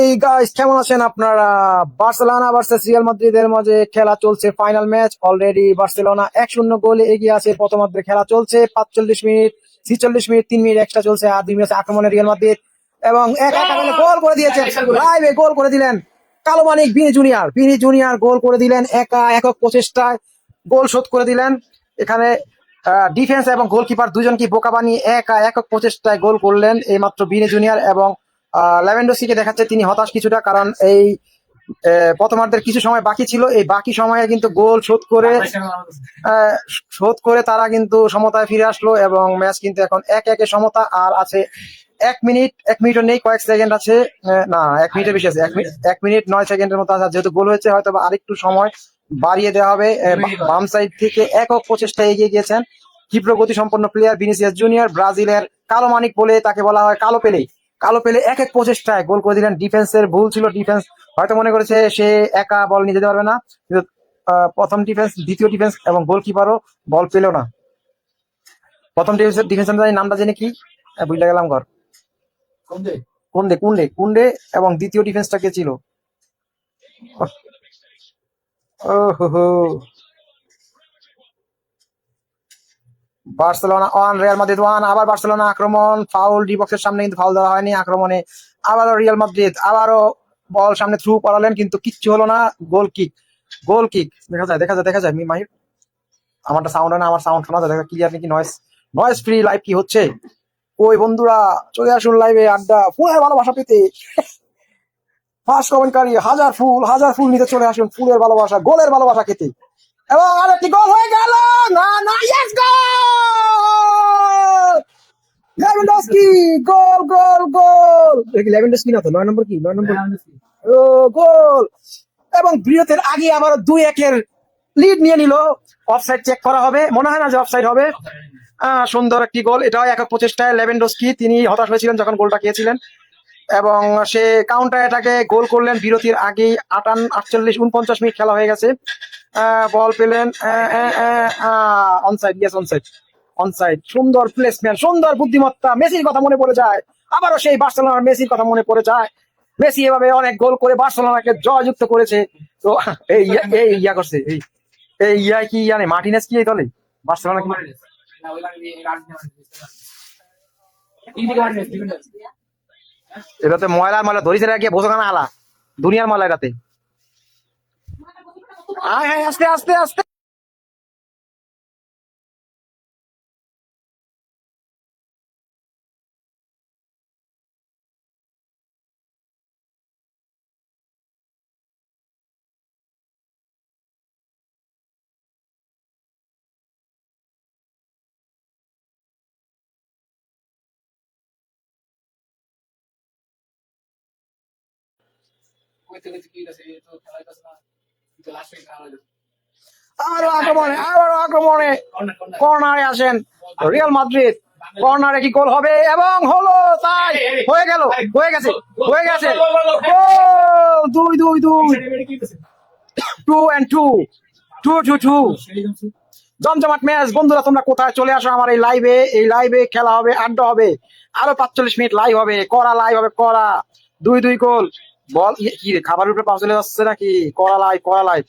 এই গাইস কেমন আছেন আপনারা? বার্সেলোনা ভার্সেস রিয়াল মাদ্রিদের মাঝে খেলা চলছে, ফাইনাল ম্যাচ। অলরেডি বার্সেলোনা 1-0 গোলে এগিয়ে আছে। প্রথমার্ধে খেলা চলছে 45 মিনিট, 46 মিনিট, 3 মিনিট এক্সট্রা চলছে। আর 2 মিনিট আক্রমণে রিয়াল মাদ্রিদ এবং এক গোল করে দিয়েছেন, লাইভে গোল করে দিলেন কালো মানিক ভিনি জুনিয়র গোল করে দিলেন একক প্রচেষ্টায় গোল শোধ করে দিলেন। এখানে ডিফেন্স এবং গোলকিপার দুজনকে বোকা বানিয়ে একক প্রচেষ্টায় গোল করলেন এই মাত্র ভিনি জুনিয়র। এবং লেভেন্ডোস্কিকে দেখাচ্ছে তিনি হতাশ কিছুটা, কারণ এই প্রথমার্ধের কিছু সময় বাকি ছিল। এই বাকি সময়ে কিন্তু গোল শোধ করে তারা কিন্তু সমতায় ফিরে আসলো এবং ম্যাচ কিন্তু এখন 1-1 সমতা। আর আছে 1 মিনিটও নেই, কয়েক সেকেন্ড আছে। না, 1 মিনিটের বেশি আছে, 1 মিনিট 9 সেকেন্ডের মতো আছে। যেহেতু গোল হয়েছে হয়তো আরেকটু সময় বাড়িয়ে দেওয়া হবে। বাম সাইড থেকে একক প্রচেষ্টা এগিয়ে গিয়েছেন ক্ষিপ্র গতি সম্পন্ন প্লেয়ার ভিনিসিয়াস জুনিয়র। ব্রাজিলের কালো মানিক বলে তাকে বলা হয়, কালো পেলে এক প্রচেষ্টায় গোল করে দিলেন। ডিফেন্সের ভুল ছিল, ডিফেন্স হয়তো মনে করেছে সে একা বল নিয়ে যেতে পারবে না, কিন্তু প্রথম ডিফেন্স, দ্বিতীয় ডিফেন্স এবং গোলকিপারও বল পেল না। প্রথম ডিফেন্সের নামটা জেনে কি বুঝলে গেলাম ঘর কুন্ডে এবং দ্বিতীয় ডিফেন্সটা কে ছিল? Barcelona 1 Real Madrid 1। আবার বার্সেলোনা আক্রমণ, ফাউল, ডি বক্সের সামনে কিন্তু ফাউল দেওয়া হয়নি। আক্রমণে আবারও রিয়াল মাদ্রিদ, আবারও বল সামনে থ্রু করালেন কিন্তু কিচ্ছু হলো না। গোল কিক দেখা যায় মাহির। আমারটা সাউন্ড হয় না, আমার সাউন্ড শোনা যায়, দেখা ক্লিয়ার নাকি? নয়েজ ফ্রি লাইভ কি হচ্ছে? ওই বন্ধুরা চলে আসুন লাইভে আড্ডা ফুলের ভালোবাসা পেতে। ফার্স্ট কমেন্টকারী হাজার ফুল নিতে চলে আসুন, ফুলের ভালোবাসা, গোলের ভালোবাসা খেতে। এবং আরেকটি গোল হয়ে গেল। না, ইয়েস গোল! লেভানডস্কি গোল! লেভানডস্কি না তো, 9 নম্বর কি? 9 নম্বর ও গোল! এবং বিরতির আগে আবার 2-1 লিড নিয়ে নিল। অফসাইড চেক করা হবে, মনে হয় না যে অফসাইড হবে। সুন্দর একটি গোল, এটাও একক প্রচেষ্টায়। লেভানডস্কি তিনি হতাশ হয়েছিলেন যখন গোলটা খেয়েছিলেন এবং সে কাউন্টার অ্যাটাকে গোল করলেন বিরতির আগেই। 49 মিনিট খেলা হয়ে গেছে। বল পেলেন, অনসাইড। সুন্দর প্লেসমেন্ট, সুন্দর বুদ্ধিমত্তা, মেসির কথা মনে পড়ে যায়। আবারও সেই বার্সেলোনার মেসির কথা মনে পড়ে যায়। মেসি এভাবে অনেক গোল করে বার্সেলোনাকে জয়যুক্ত করেছে। তো এই ইয়া করছে, এই ইয়া কি জানে মার্টিনেস কি এই দলে বার্সেলোনা কি? এটাতে ময়লা ধরিছে গিয়ে বোঝা না আলা দুনিয়ার ময়লা এটাতে। আস্তে আবারও আক্রমণে কর্নারে আসেন রিয়াল মাদ্রিদ। কর্নারে কি গোল হবে? এবং হলো, তাই হয়ে গেছে গোল! 2-2 জমজমাট ম্যাচ। বন্ধুরা তোমরা কোথায়? চলে আসো আমার এই লাইভে খেলা হবে, আড্ডা হবে। আরো 45 মিনিট লাইভ হবে, করা 2-2 গোল। বল কি রে, খাবারের উপরে পা চলে যাচ্ছে নাকি? করা লাইভ